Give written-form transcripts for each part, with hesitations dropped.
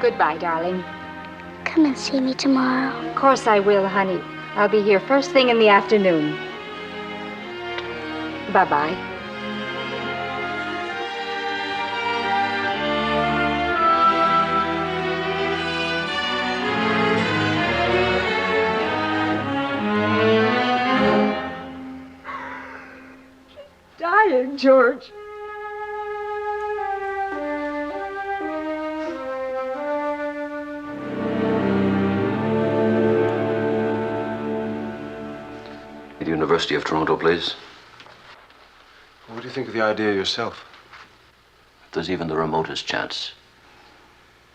Goodbye, darling. Come and see me tomorrow. Of course I will, honey. I'll be here first thing in the afternoon. Bye-bye. Dying, George. The University of Toronto, please. What do you think of the idea yourself? If there's even the remotest chance.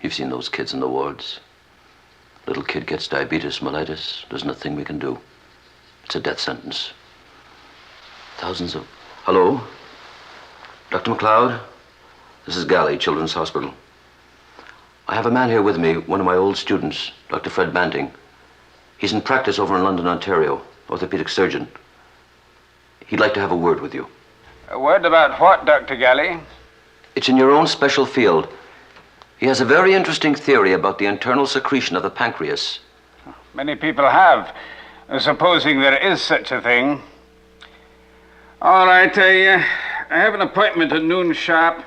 You've seen those kids in the wards. Little kid gets diabetes mellitus. There's nothing we can do. It's a death sentence. Thousands of... Hello? Dr. McLeod? This is Galley, Children's Hospital. I have a man here with me, one of my old students, Dr. Fred Banting. He's in practice over in London, Ontario, orthopedic surgeon. He'd like to have a word with you. A word about what, Dr. Galley? It's in your own special field. He has a very interesting theory about the internal secretion of the pancreas. Many people have, supposing there is such a thing. All right, I have an appointment at noon sharp.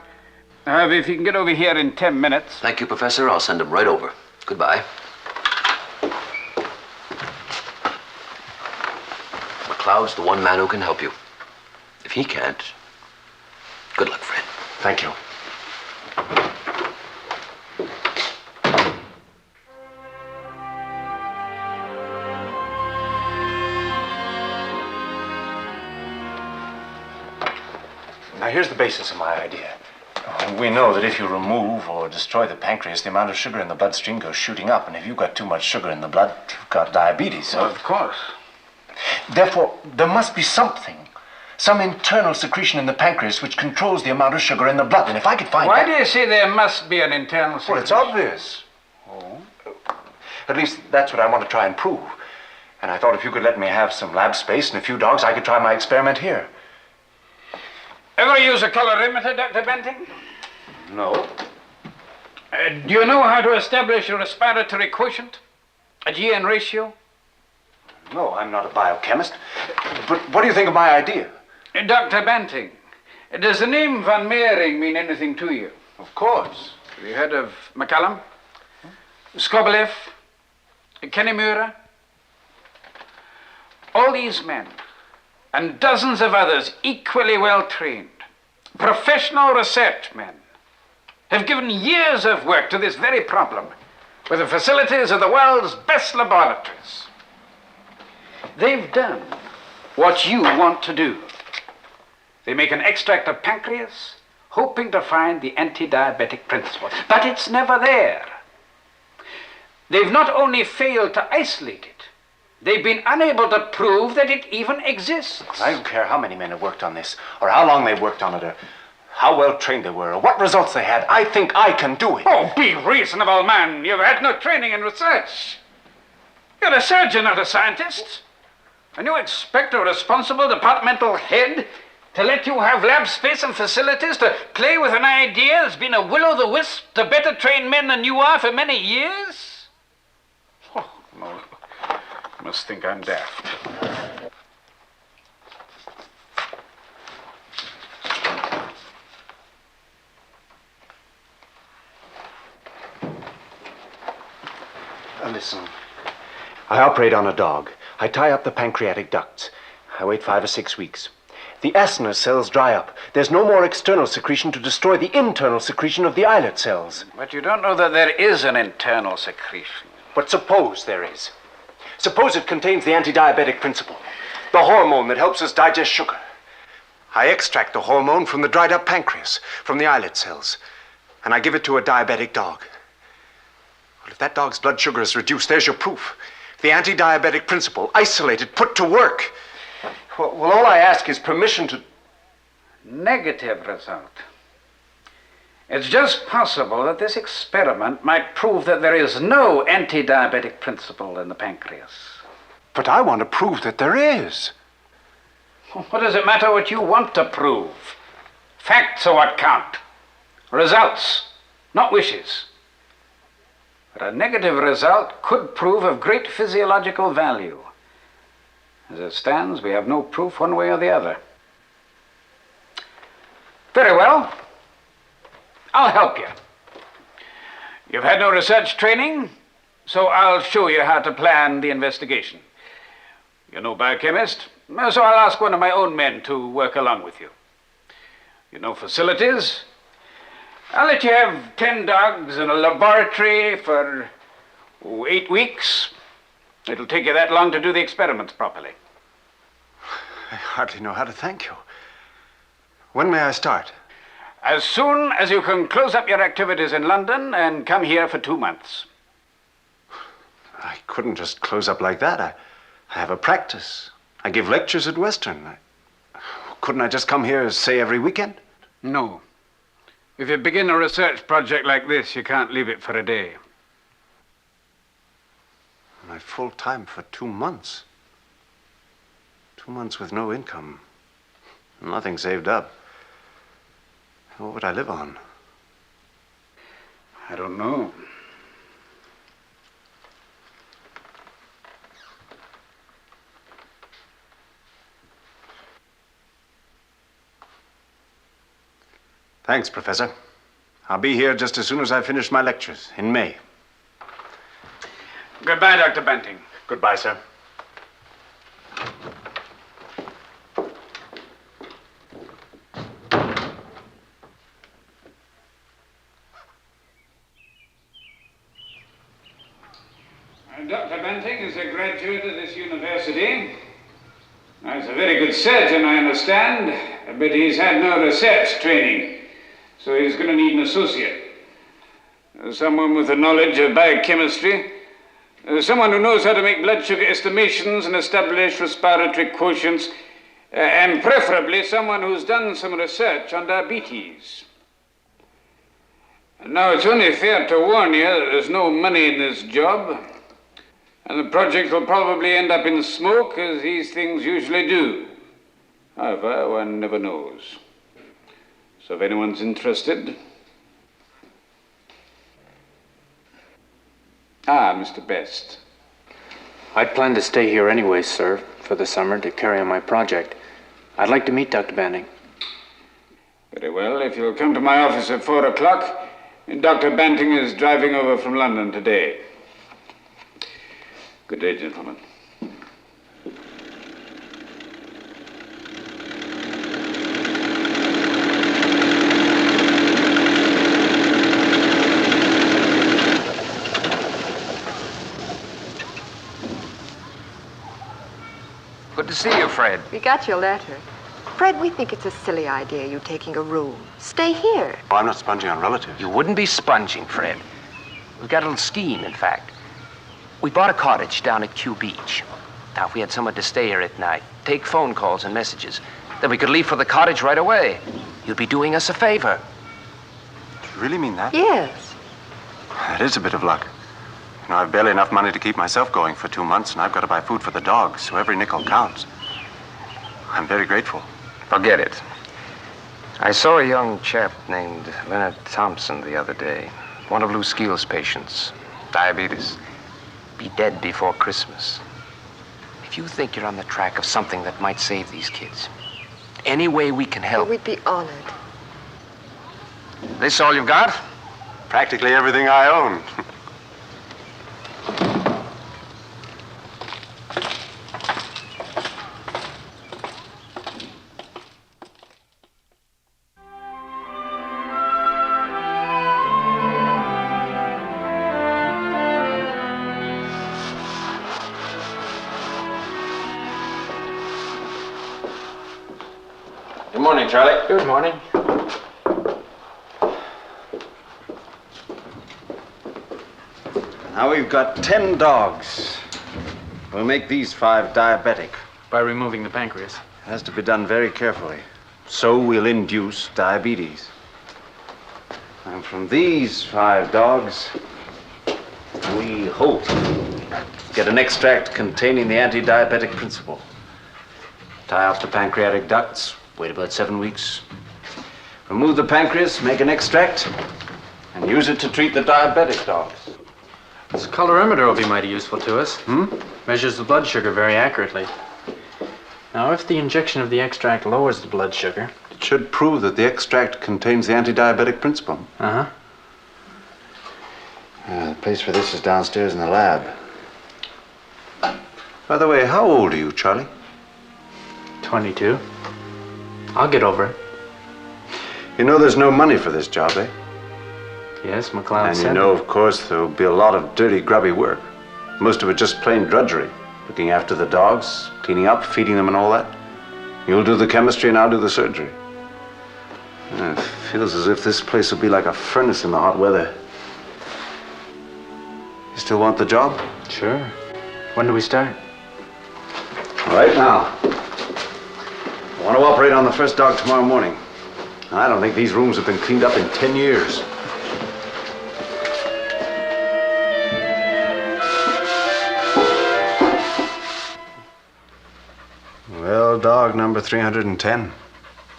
However, if you can get over here in 10 minutes. Thank you, Professor. I'll send him right over. Goodbye. McLeod's the one man who can help you. If he can't, good luck, Fred. Thank you. Now, here's the basis of my idea. We know that if you remove or destroy the pancreas, the amount of sugar in the bloodstream goes shooting up. And if you've got too much sugar in the blood, you've got diabetes. Well, of course. Therefore, there must be something, some internal secretion in the pancreas which controls the amount of sugar in the blood. And if I could find Why do you say there must be an internal secretion? Well, it's obvious. Oh? At least that's what I want to try and prove. And I thought if you could let me have some lab space and a few dogs, I could try my experiment here. Ever use a colorimeter, Dr. Banting? No. Do you know how to establish a respiratory quotient? A GN ratio? No, I'm not a biochemist. But what do you think of my idea? Dr. Banting, does the name Van Meering mean anything to you? Of course. Have you heard of McCallum? Skobelev? Kennemura? All these men, and dozens of others equally well trained, professional research men, have given years of work to this very problem with the facilities of the world's best laboratories. They've done what you want to do. They make an extract of pancreas, hoping to find the anti-diabetic principle, but it's never there. They've not only failed to isolate it, they've been unable to prove that it even exists. I don't care how many men have worked on this, or how long they've worked on it, or how well trained they were, or what results they had. I think I can do it. Oh, be reasonable, man. You've had no training in research. You're a surgeon, not a scientist. And you expect a responsible departmental head to let you have lab space and facilities to play with an idea that's been a will-o'-the-wisp to better trained men than you are for many years? Oh, no. You must think I'm daft. Listen, I operate on a dog. I tie up the pancreatic ducts. I wait 5 or 6 weeks. The acinar cells dry up. There's no more external secretion to destroy the internal secretion of the islet cells. But you don't know that there is an internal secretion. But suppose there is. Suppose it contains the anti-diabetic principle, the hormone that helps us digest sugar. I extract the hormone from the dried up pancreas, from the islet cells, and I give it to a diabetic dog. Well, if that dog's blood sugar is reduced, there's your proof. The anti-diabetic principle, isolated, put to work. Well, all I ask is permission to... Negative result. It's just possible that this experiment might prove that there is no anti-diabetic principle in the pancreas. But I want to prove that there is. What does it matter what you want to prove? Facts are what count. Results, not wishes. But a negative result could prove of great physiological value. As it stands, we have no proof one way or the other. Very well. I'll help you. You've had no research training, so I'll show you how to plan the investigation. You're no biochemist, so I'll ask one of my own men to work along with you. You know facilities. I'll let you have 10 dogs in a laboratory for 8 weeks. It'll take you that long to do the experiments properly. I hardly know how to thank you. When may I start? As soon as you can close up your activities in London and come here for 2 months. I couldn't just close up like that. I have a practice. I give lectures at Western. Couldn't I just come here, say, every weekend? No. If you begin a research project like this, you can't leave it for a day. My full time for 2 months. 2 months with no income. Nothing saved up. What would I live on? I don't know. Thanks, Professor. I'll be here just as soon as I finish my lectures in May. Goodbye, Dr. Banting. Goodbye, sir. Dr. Banting is a graduate of this university. Now, he's a very good surgeon, I understand, but he's had no research training, so he's going to need an associate. Someone with a knowledge of biochemistry, someone who knows how to make blood sugar estimations and establish respiratory quotients, and preferably someone who's done some research on diabetes. Now, it's only fair to warn you that there's no money in this job, and the project will probably end up in smoke, as these things usually do. However, one never knows. So if anyone's interested... Mr. Best. I'd planned to stay here anyway, sir, for the summer to carry on my project. I'd like to meet Dr. Banting. Very well. If you'll come to my office at 4 o'clock, Dr. Banting is driving over from London today. Good day, gentlemen. Good to see you, Fred. We got your letter. Fred, we think it's a silly idea, you taking a room. Stay here. Oh, I'm not sponging on relatives. You wouldn't be sponging, Fred. We've got a little scheme, in fact. We bought a cottage down at Kew Beach. Now, if we had someone to stay here at night, take phone calls and messages, then we could leave for the cottage right away. You'd be doing us a favor. Do you really mean that? Yes. That is a bit of luck. You know, I've barely enough money to keep myself going for 2 months, and I've got to buy food for the dogs, so every nickel counts. I'm very grateful. Forget it. I saw a young chap named Leonard Thompson the other day. One of Lou Skeel's patients. Diabetes. Be dead before Christmas. If you think you're on the track of something that might save these kids, any way we can help... We'd be honored. This all you've got? Practically everything I own. Good morning, Charlie. Good morning. Now we've got 10 dogs. We'll make these 5 diabetic. By removing the pancreas. It has to be done very carefully. So we'll induce diabetes. And from these 5 dogs, we hope to get an extract containing the anti-diabetic principle. Tie off the pancreatic ducts, wait about 7 weeks. Remove the pancreas, make an extract, and use it to treat the diabetic dogs. This colorimeter will be mighty useful to us. Measures the blood sugar very accurately. Now, if the injection of the extract lowers the blood sugar... It should prove that the extract contains the anti-diabetic principle. Uh-huh. The place for this is downstairs in the lab. By the way, how old are you, Charlie? 22. I'll get over it. You know there's no money for this job, eh? Yes, McLeod And said you know, of course, there'll be a lot of dirty, grubby work. Most of it just plain drudgery. Looking after the dogs, cleaning up, feeding them and all that. You'll do the chemistry and I'll do the surgery. It feels as if this place will be like a furnace in the hot weather. You still want the job? Sure. When do we start? Right now. I want to operate on the first dog tomorrow morning. I don't think these rooms have been cleaned up in 10 years. Well, dog number 310,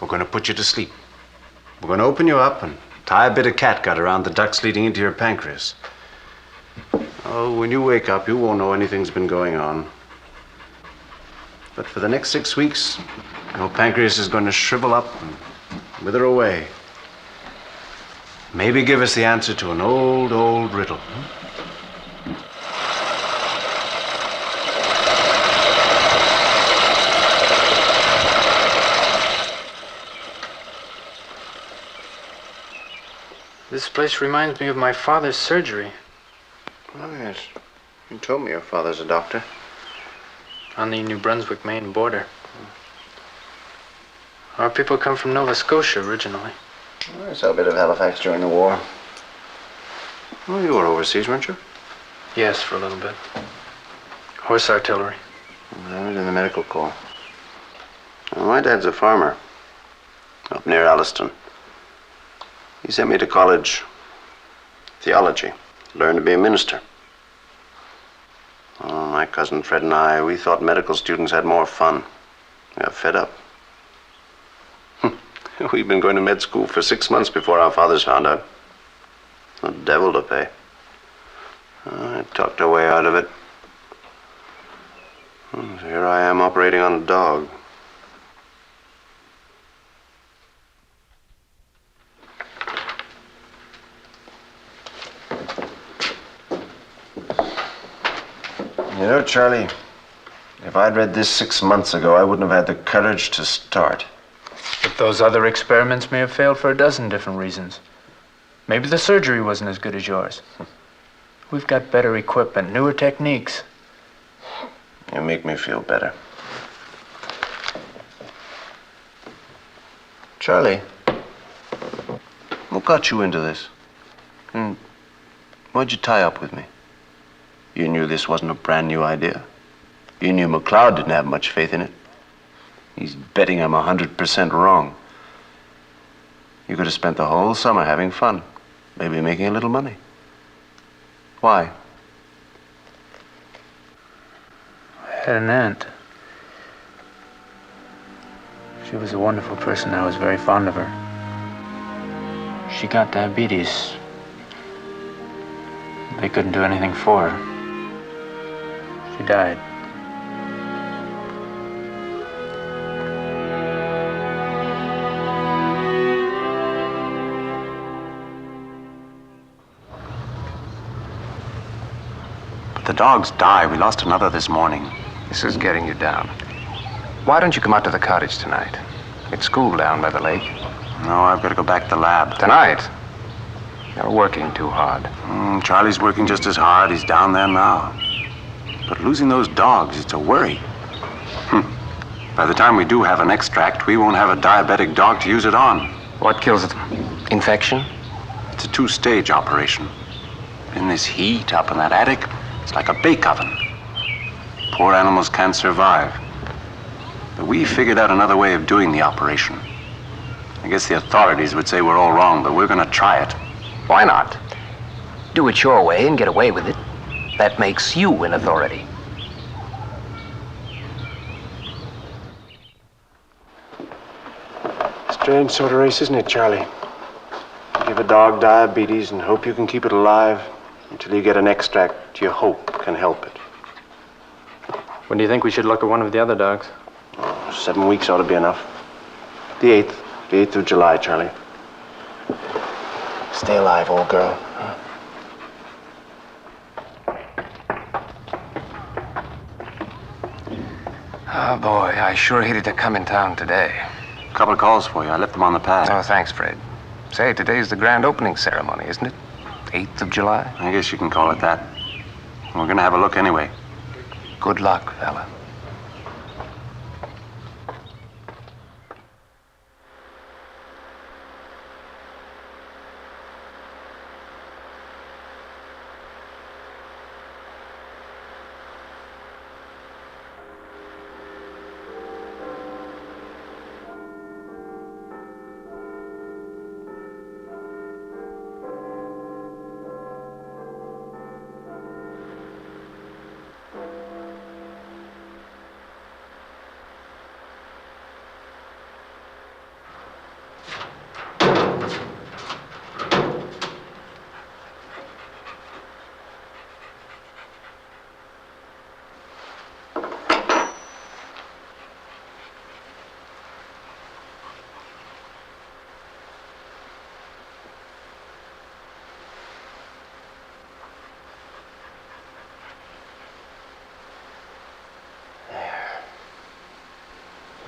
we're going to put you to sleep. We're going to open you up and tie a bit of catgut around the ducts leading into your pancreas. Oh, when you wake up, you won't know anything's been going on. But for the next 6 weeks, your pancreas is going to shrivel up and wither away. Maybe give us the answer to an old riddle. This place reminds me of my father's surgery. Oh, yes. You told me your father's a doctor. On the New Brunswick, Maine border. Our people come from Nova Scotia originally. I saw a bit of Halifax during the war. Oh, you were overseas, weren't you? Yes, for a little bit. Horse artillery. I was in the medical corps. Well, my dad's a farmer up near Alliston. He sent me to college, theology, learned to be a minister. Oh, my cousin Fred and I, we thought medical students had more fun. We got fed up. We'd been going to med school for 6 months before our fathers found out. The devil to pay. I talked our way out of it. So here I am operating on a dog. You know, Charlie, if I'd read this 6 months ago, I wouldn't have had the courage to start. But those other experiments may have failed for a dozen different reasons. Maybe the surgery wasn't as good as yours. We've got better equipment, newer techniques. You make me feel better. Charlie, what got you into this? And why'd you tie up with me? You knew this wasn't a brand new idea. You knew McLeod didn't have much faith in it. He's betting I'm 100% wrong. You could have spent the whole summer having fun, maybe making a little money. Why? I had an aunt. She was a wonderful person. I was very fond of her. She got diabetes. They couldn't do anything for her. She died. But the dogs die. We lost another this morning. This is getting you down. Why don't you come out to the cottage tonight? It's cool down by the lake. No, I've got to go back to the lab. Tonight? You're working too hard. Charlie's working just as hard. He's down there now. But losing those dogs, it's a worry. By the time we do have an extract, we won't have a diabetic dog to use it on. What kills it? Infection? It's a 2-stage operation. In this heat up in that attic, it's like a bake oven. Poor animals can't survive. But we figured out another way of doing the operation. I guess the authorities would say we're all wrong, but we're gonna try it. Why not? Do it your way and get away with it. That makes you an authority. Strange sort of race, isn't it, Charlie? You give a dog diabetes and hope you can keep it alive Until you get an extract you hope can help it. When do you think we should look at one of the other dogs? 7 weeks ought to be enough. The 8th of July, Charlie. Stay alive, old girl. Oh, boy, I sure hated to come in town today. A couple of calls for you. I left them on the pad. Oh, thanks, Fred. Say, today's the grand opening ceremony, isn't it? 8th of July? I guess you can call it that. We're gonna have a look anyway. Good luck, fella.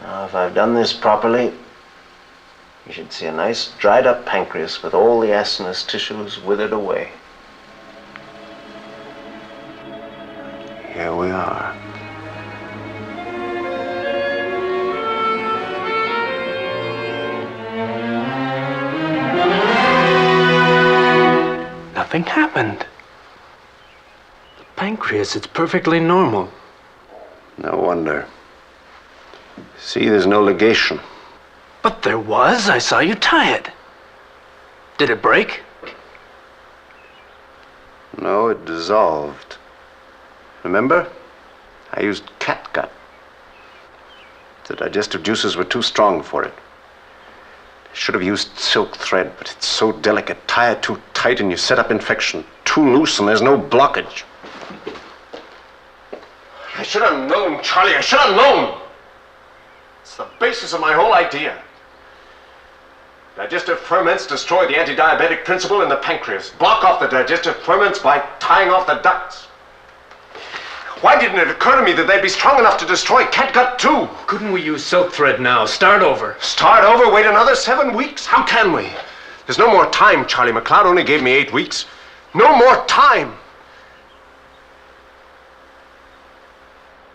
Now, if I've done this properly, you should see a nice dried up pancreas with all the acinous tissues withered away. Here we are. Nothing happened. The pancreas, it's perfectly normal. No wonder. See, there's no ligation. But there was. I saw you tie it. Did it break? No, it dissolved. Remember? I used catgut. The digestive juices were too strong for it. I should have used silk thread, but it's so delicate. Tie it too tight and you set up infection. Too loose and there's no blockage. I should have known, Charlie. I should have known. It's the basis of my whole idea. Digestive ferments destroy the anti-diabetic principle in the pancreas. Block off the digestive ferments by tying off the ducts. Why didn't it occur to me that they'd be strong enough to destroy catgut too? Couldn't we use silk thread now? Start over. Start over? Wait another 7 weeks? How can we? There's no more time, Charlie. McLeod only gave me 8 weeks. No more time.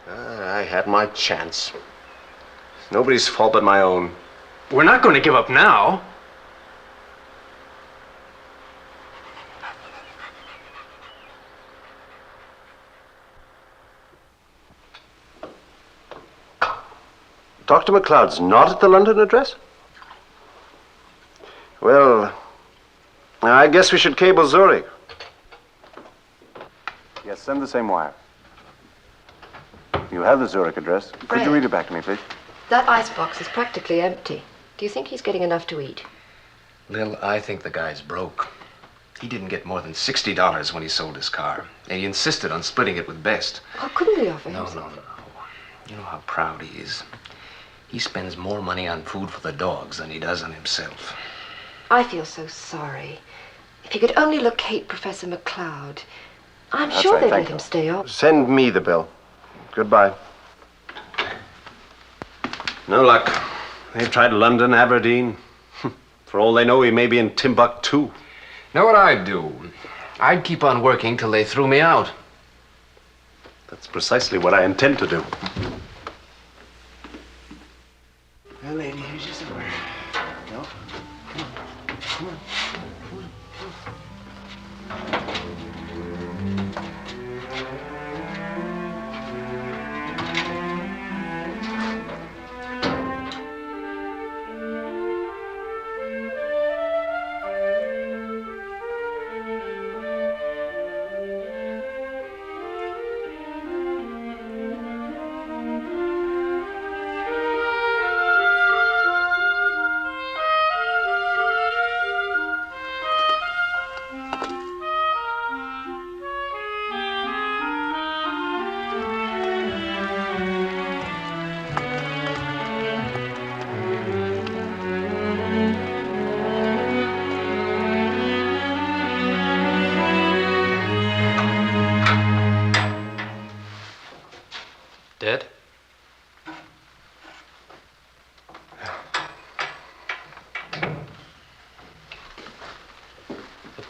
I had my chance. It's nobody's fault but my own. We're not going to give up now. Dr. McLeod's not at the London address? Well, I guess we should cable Zurich. Yes, send the same wire. You have the Zurich address. Could you read it back to me, please? That icebox is practically empty. Do you think he's getting enough to eat? Lil, I think the guy's broke. He didn't get more than $60 when he sold his car, and he insisted on splitting it with Best. Oh, couldn't we offer him No. something? You know how proud he is. He spends more money on food for the dogs than he does on himself. I feel so sorry. If he could only locate Professor McLeod, I'm That's sure right, they'd thank let him you. stay on. Send me the bill. Goodbye. No luck. They've tried London, Aberdeen. For all they know, he may be in Timbuktu. Know what I'd do? I'd keep on working till they threw me out. That's precisely what I intend to do. Well, lady, here's your supper. No? Come on.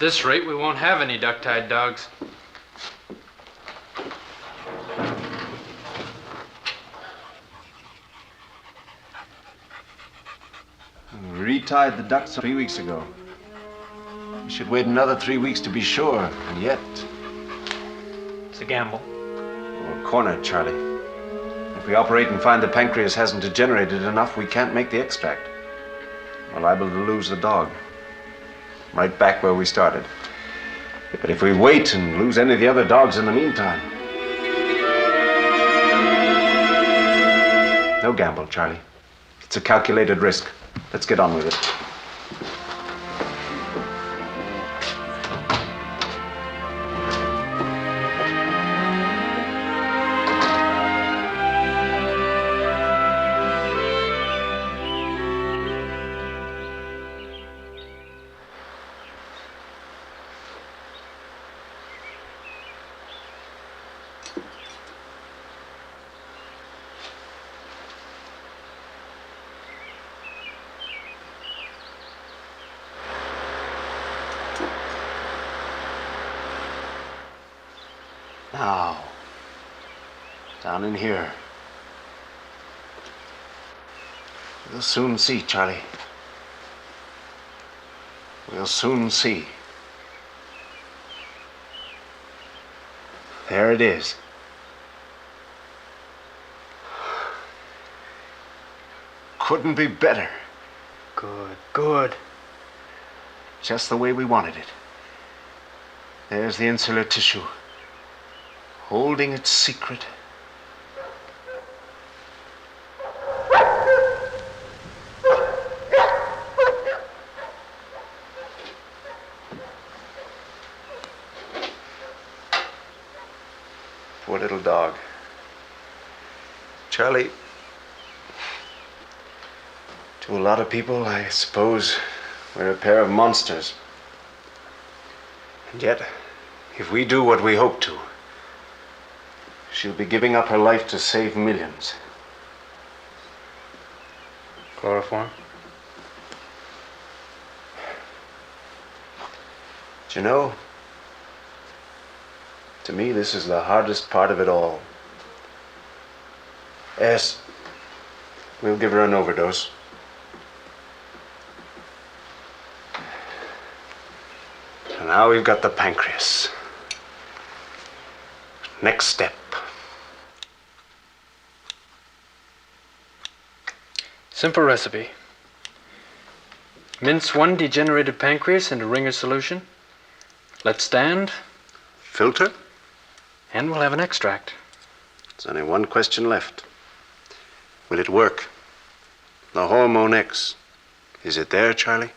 this rate, we won't have any duck-tied dogs. We retied the ducks 3 weeks ago. We should wait another 3 weeks to be sure, and yet... It's a gamble. We're cornered, Charlie. If we operate and find the pancreas hasn't degenerated enough, we can't make the extract. We're liable to lose the dog. Right back where we started. But if we wait and lose any of the other dogs in the meantime... No gamble, Charlie. It's a calculated risk. Let's get on with it. Now, down in here. We'll soon see, Charlie. We'll soon see. There it is. Couldn't be better. Good, good. Just the way we wanted it. There's the insular tissue. Holding its secret. Poor little dog. Charlie, to a lot of people, I suppose we're a pair of monsters. And yet, if we do what we hope to, she'll be giving up her life to save millions. Chloroform? Do you know, to me, this is the hardest part of it all. Yes, we'll give her an overdose. And now we've got the pancreas. Next step. Simple recipe. Mince 1 degenerated pancreas into Ringer solution. Let stand. Filter. And we'll have an extract. There's only one question left. Will it work? The hormone X. Is it there, Charlie?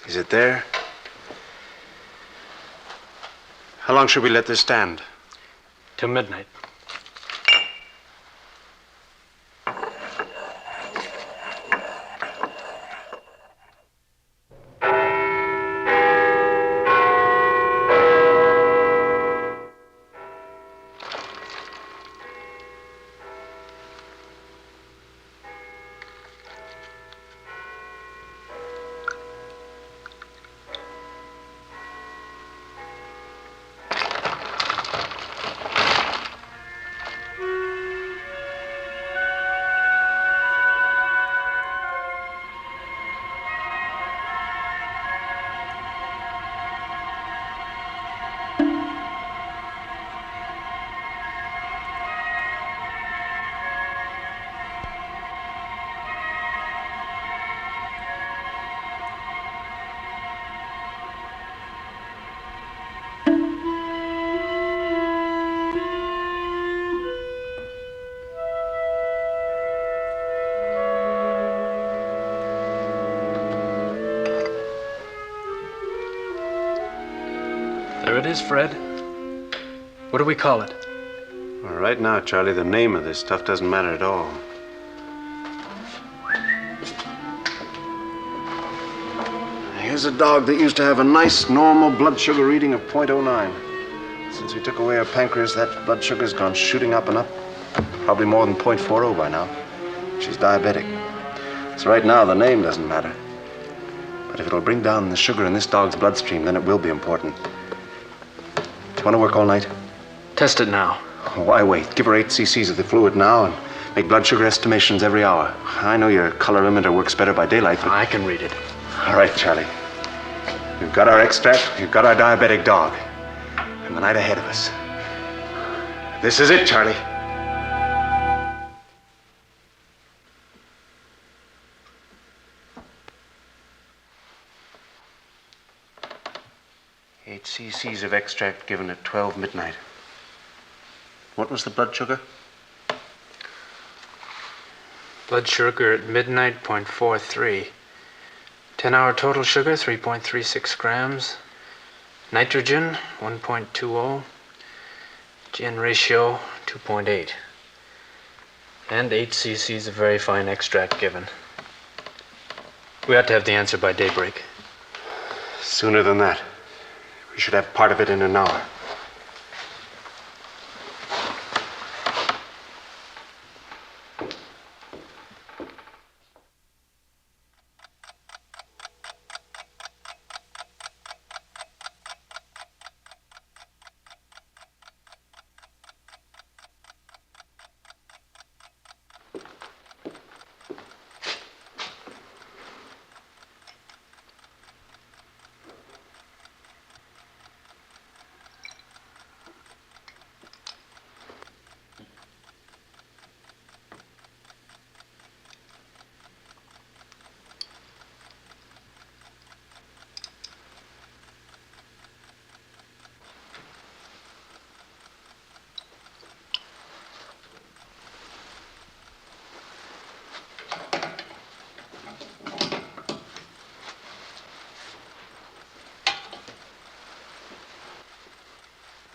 Is it there? How long should we let this stand? Till midnight. There it is, Fred. What do we call it? Well, right now, Charlie, the name of this stuff doesn't matter at all. Here's a dog that used to have a nice, normal blood sugar reading of .09. Since we took away her pancreas, that blood sugar's gone shooting up and up. Probably more than .40 by now. She's diabetic. So right now, the name doesn't matter. But But if it'll bring down the sugar in this dog's bloodstream, then it will be important. Do you want to work all night? Test it now. Why wait? Give her 8 cc's of the fluid now and make blood sugar estimations every hour. I know your colorimeter works better by daylight, but... I can read it. All right, Charlie. We've got our extract, we've got our diabetic dog, and the night ahead of us. This is it, Charlie. Eight cc's of extract given at 12 midnight. What was the blood sugar? Blood sugar at midnight, 0.43. 10-hour total sugar, 3.36 grams. Nitrogen, 1.20. GN ratio, 2.8. And 8 cc's of very fine extract given. We ought to have the answer by daybreak. Sooner than that. We should have part of it in an hour.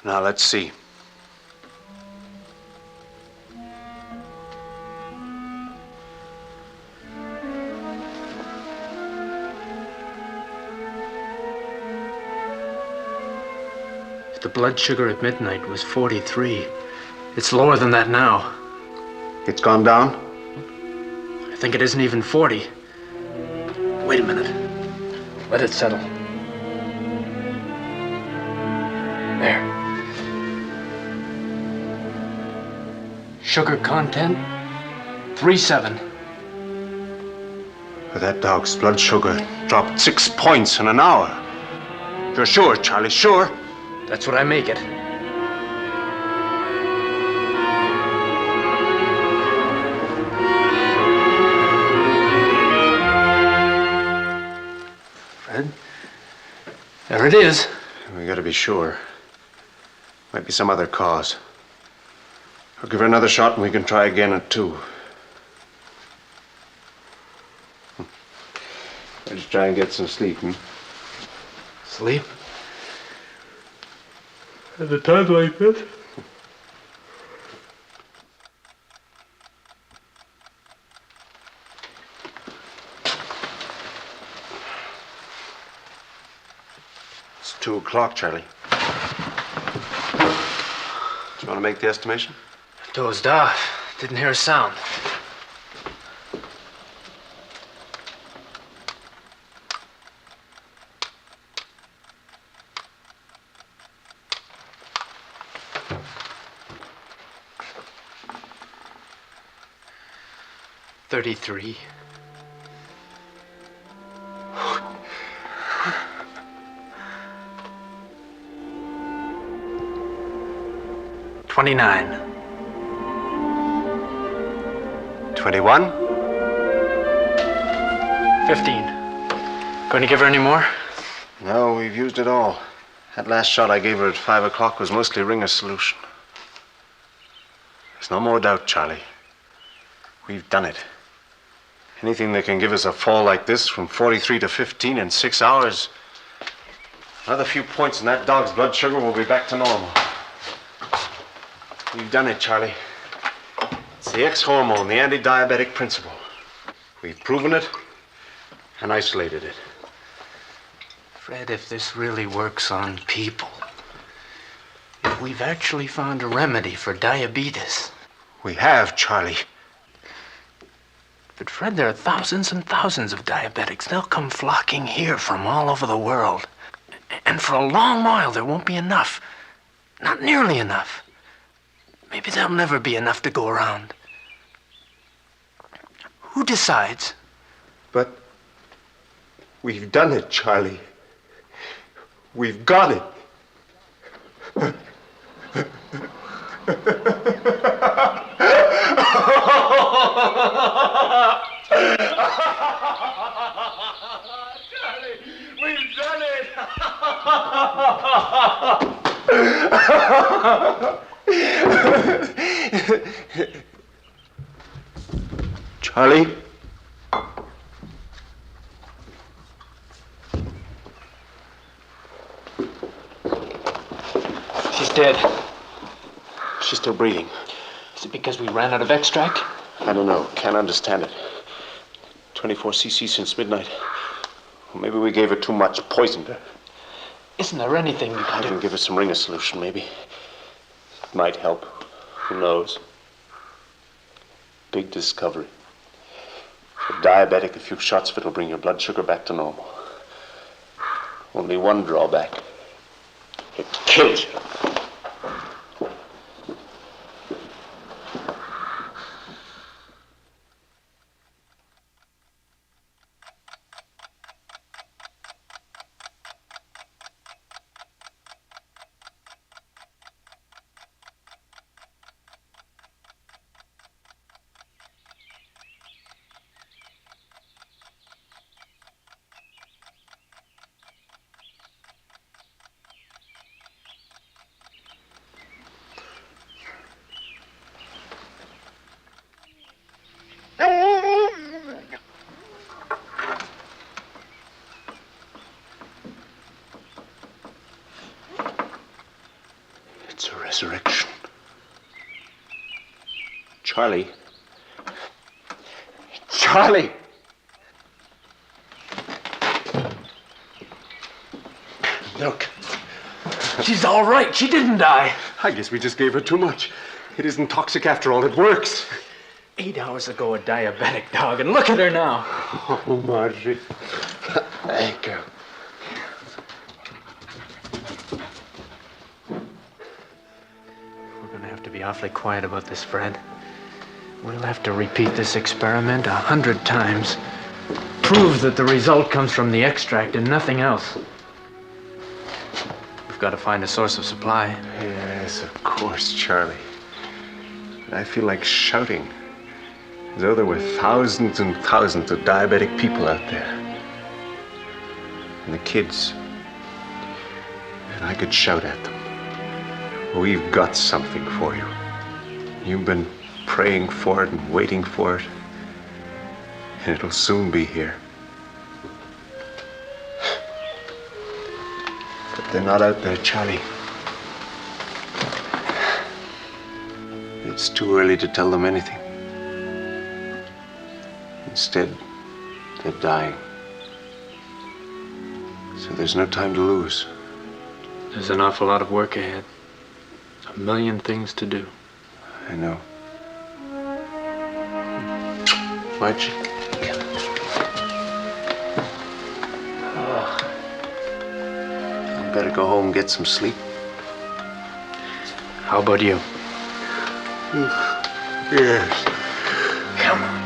Now, let's see. The blood sugar at midnight was 43. It's lower than that now. It's gone down? I think it isn't even 40. Wait a minute. Let it settle. There. Sugar content, 3.7. That dog's blood sugar dropped 6 points in an hour. You're sure, Charlie, sure? That's what I make it. Fred, there it is. We gotta be sure. Might be some other cause. I'll give her another shot and we can try again at 2. Let's try and get some sleep, Sleep? At a time like this? It's 2 o'clock, Charlie. Do you want to make the estimation? Dozed off. Didn't hear a sound. $33. $29. 21? 15. Going to give her any more? No, we've used it all. That last shot I gave her at 5 o'clock was mostly Ringer's solution. There's no more doubt, Charlie. We've done it. Anything that can give us a fall like this from 43 to 15 in 6 hours. Another few points in that dog's blood sugar will be back to normal. We've done it, Charlie. It's the X hormone, the anti-diabetic principle. We've proven it and isolated it. Fred, if this really works on people, if we've actually found a remedy for diabetes. We have, Charlie. But Fred, there are thousands and thousands of diabetics. They'll come flocking here from all over the world. And for a long while, there won't be enough. Not nearly enough. Maybe there'll never be enough to go around. Who decides? But we've done it, Charlie. We've got it. Charlie, we've done it. Charlie? She's dead. She's still breathing. Is it because we ran out of extract? I don't know. Can't understand it. 24 cc since midnight. Well, maybe we gave her too much, poisoned her. Isn't there anything we I can can do? give her some ringer solution, maybe. It might help. Who knows? Big discovery. For diabetic, a few shots of it will bring your blood sugar back to normal. Only one drawback. It kills you. It's a resurrection. Charlie. Charlie! Look. She's all right. She didn't die. I guess we just gave her too much. It isn't toxic after all. It works. 8 hours ago, a diabetic dog, and look at her now. Oh, Marjorie. Thank you. We're going to have to be awfully quiet about this, Fred. We'll have to repeat this experiment 100 times. Prove that the result comes from the extract and nothing else. We've got to find a source of supply. Yes, of course, Charlie. I feel like shouting. As though there were thousands and thousands of diabetic people out there. And the kids. And I could shout at them. We've got something for you. You've been praying for it and waiting for it. And it'll soon be here. But they're not out there, Charlie. It's too early to tell them anything. Instead, they're dying. So there's no time to lose. There's an awful lot of work ahead. A million things to do. I know. Margie. You better go home and get some sleep. How about you? Yes. Come on.